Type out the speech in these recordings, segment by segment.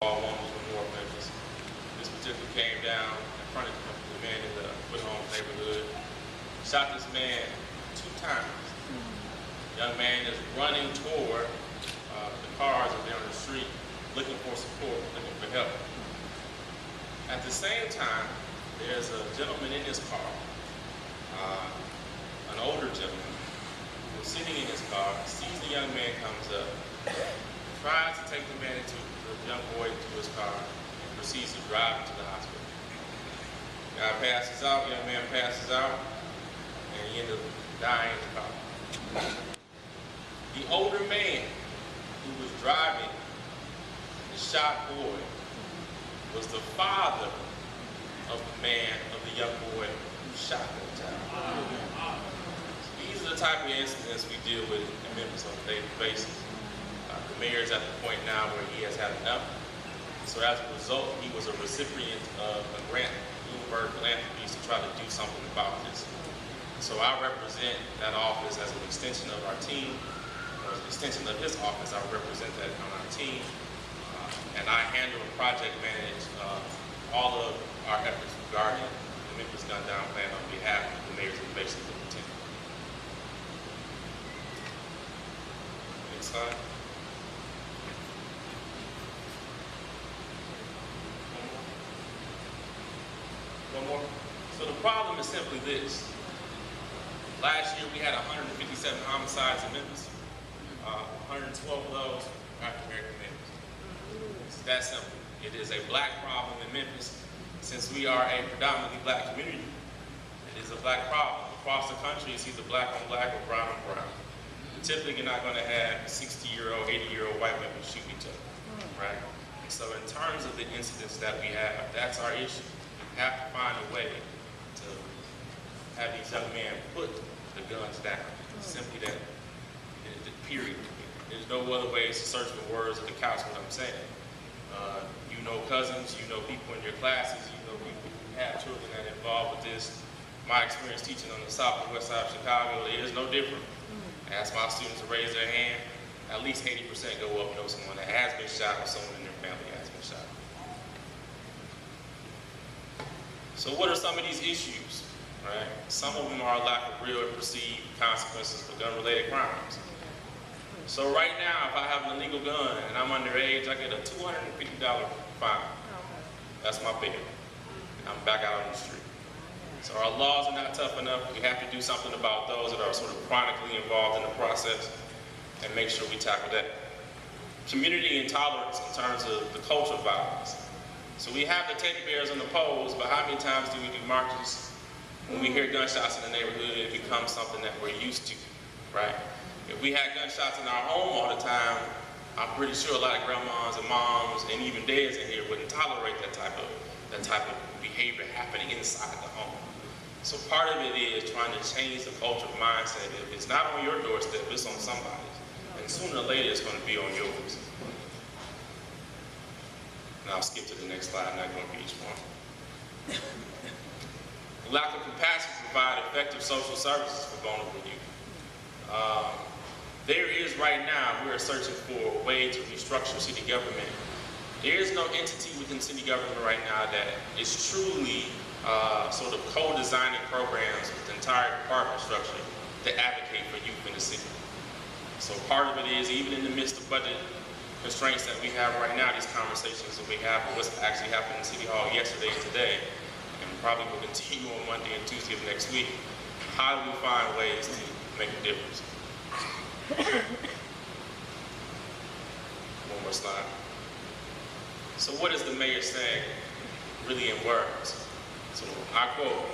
all woman from North Memphis. This particular came down in front of the man in the Footholmes neighborhood. Shot this man 2 times. The young man is running toward the cars that are on the street, looking for support, looking for help. At the same time, there's a gentleman in his car, an older gentleman, who's sitting in his car, sees the young man comes up, tries to take the young boy into his car, and proceeds to drive him to the hospital. Guy passes out, young man passes out, and he ends up dying in the car. The older man who was driving the shot boy was the father of the young boy who shot that child. These are the type of incidents we deal with in Memphis on a daily basis. The mayor is at the point now where he has had enough. So as a result, he was a recipient of a grant from Bloomberg Philanthropies to try to do something about this. So I represent that office as an extension of our team, or as an extension of his office. I represent that on our team. And I handle and project manage all of our efforts regarding the Memphis Gun Down Plan on behalf of the mayors and bases of the team. Next slide. One more. So the problem is simply this. Last year we had 157 homicides in Memphis. 112 of those were African-American males. It's that simple. It is a black problem in Memphis. Since we are a predominantly black community, it is a black problem. Across the country, it's either black on black or brown on brown. Typically, you're not going to have 60-year-old, 80-year-old white women shoot each other, right? And so in terms of the incidents that we have, that's our issue. We have to find a way to have these young men put the guns down. Simply that, period. There's no other ways to search for words or to couch what I'm saying. You know cousins, you know people in your classes, you know people who have children that are involved with this. My experience teaching on the south and west side of Chicago is no different. Ask my students to raise their hand, at least 80% go up and know someone that has been shot or someone in their family has been shot. So what are some of these issues, right? Some of them are a lack of real and perceived consequences for gun-related crimes. So right now, if I have an illegal gun and I'm underage, I get a $250 fine. That's my bail. I'm back out on the street. So our laws are not tough enough. We have to do something about those that are sort of chronically involved in the process and make sure we tackle that. Community intolerance in terms of the culture of violence. So we have the teddy bears on the poles, but how many times do we do marches? When we hear gunshots in the neighborhood, it becomes something that we're used to, right? If we had gunshots in our home all the time, I'm pretty sure a lot of grandmas and moms and even dads in here wouldn't tolerate that type of behavior happening inside the home. So part of it is trying to change the culture of mindset. If it's not on your doorstep, it's on somebody's. And sooner or later, it's going to be on yours. And I'll skip to the next slide, I'm not going to each one. Lack of capacity to provide effective social services for vulnerable youth. There is right now, we are searching for a way to restructure city government. There is no entity within city government right now that is truly sort of co-designing programs with the entire department structure that advocate for youth in the city. So part of it is, even in the midst of budget constraints that we have right now, these conversations that we have with what's actually happened in City Hall yesterday and today, and probably will continue on Monday and Tuesday of next week, how do we find ways to make a difference? One more slide. So what is the mayor saying, really in words? So I quote,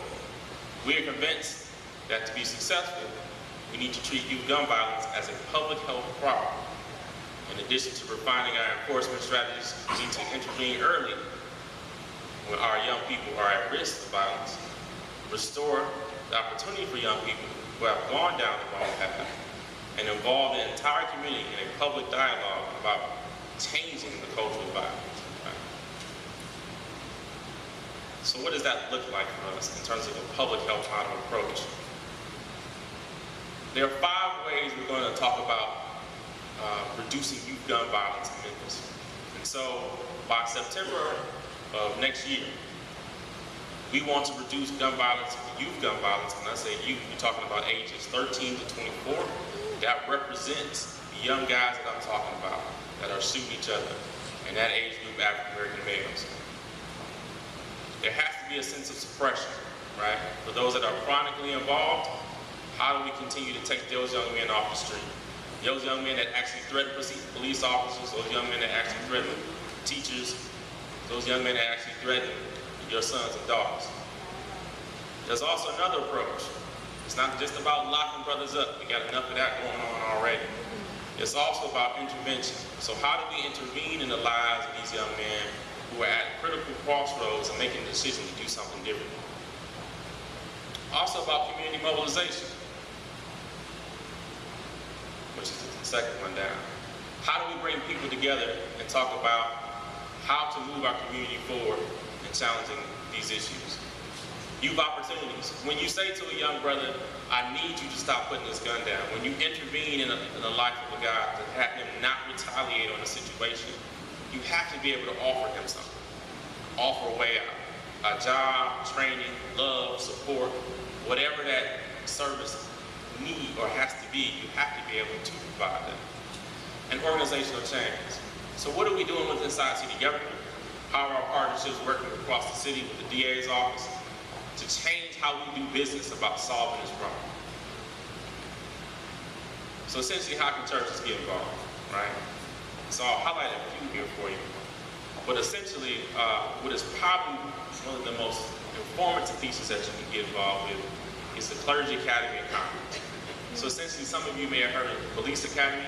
"We are convinced that to be successful, we need to treat youth gun violence as a public health problem. In addition to refining our enforcement strategies, we need to intervene early when our young people are at risk of violence, restore the opportunity for young people who have gone down the wrong path, and involve the entire community in a public dialogue about changing the culture of violence." Right? So what does that look like for us in terms of a public health model approach? There are 5 ways we're going to talk about reducing youth gun violence in Memphis. And So by September of next year, we want to reduce gun violence, youth gun violence. When I say youth, we're talking about ages 13 to 24. That represents the young guys that I'm talking about that are shooting each other, and that age group, African American males. There has to be a sense of suppression, right? For those that are chronically involved, how do we continue to take those young men off the street? Those young men that actually threaten police officers, those young men that actually threaten teachers, those young men that actually threaten your sons and daughters. There's also another approach. It's not just about locking brothers up. We got enough of that going on already. It's also about intervention. So how do we intervene in the lives of these young men who are at critical crossroads and making a decision to do something different? Also about community mobilization, which is the second one down. How do we bring people together and talk about how to move our community forward in challenging these issues? Youth opportunities. When you say to a young brother, I need you to stop putting this gun down, when you intervene in the life of a guy to have him not retaliate on a situation, you have to be able to offer him something. Offer a way out. A job, training, love, support, whatever that service need or has to be, you have to be able to provide them. And organizational change. So what are we doing with inside city government? How are our partnerships working across the city with the DA's office to change how we do business about solving this problem? So essentially, how can churches get involved, right? So I'll highlight a few here for you. But essentially, what is probably one of the most informative pieces that you can get involved with is the Clergy Academy and Conference. So essentially, some of you may have heard of the Police Academy.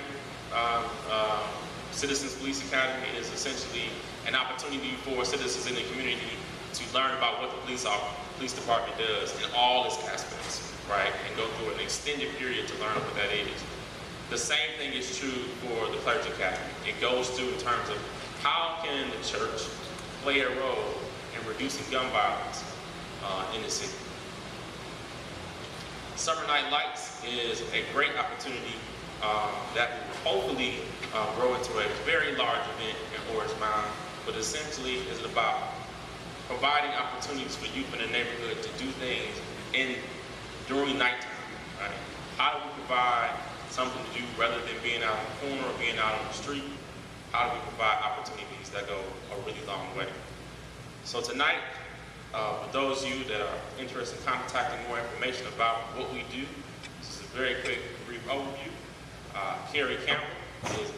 Citizens Police Academy is essentially an opportunity for citizens in the community to learn about what the police department does in all its aspects, right? And go through an extended period to learn what that is. The same thing is true for the Clergy Academy. It goes through in terms of how can the church play a role in reducing gun violence in the city. Summer Night Lights is a great opportunity that will hopefully grow into a very large event in Orange Mound, but essentially is about providing opportunities for youth in the neighborhood to do things during nighttime, right? How do we provide something to do rather than being out on the corner or being out on the street? How do we provide opportunities that go a really long way? So tonight, for those of you that are interested in contacting more information about what we do, this is a very quick, brief overview. Carrie Campbell is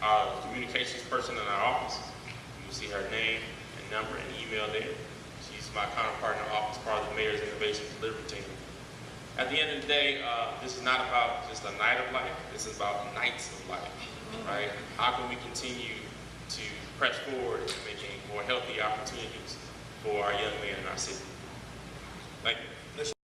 our communications person in our office. You will see her name and number and email there. She's my counterpart in the office, part of the Mayor's Innovation Delivery Team. At the end of the day, this is not about just a night of life. This is about nights of life, right? How can we continue to press forward in making more healthy opportunities for our young men in our city? Thank you.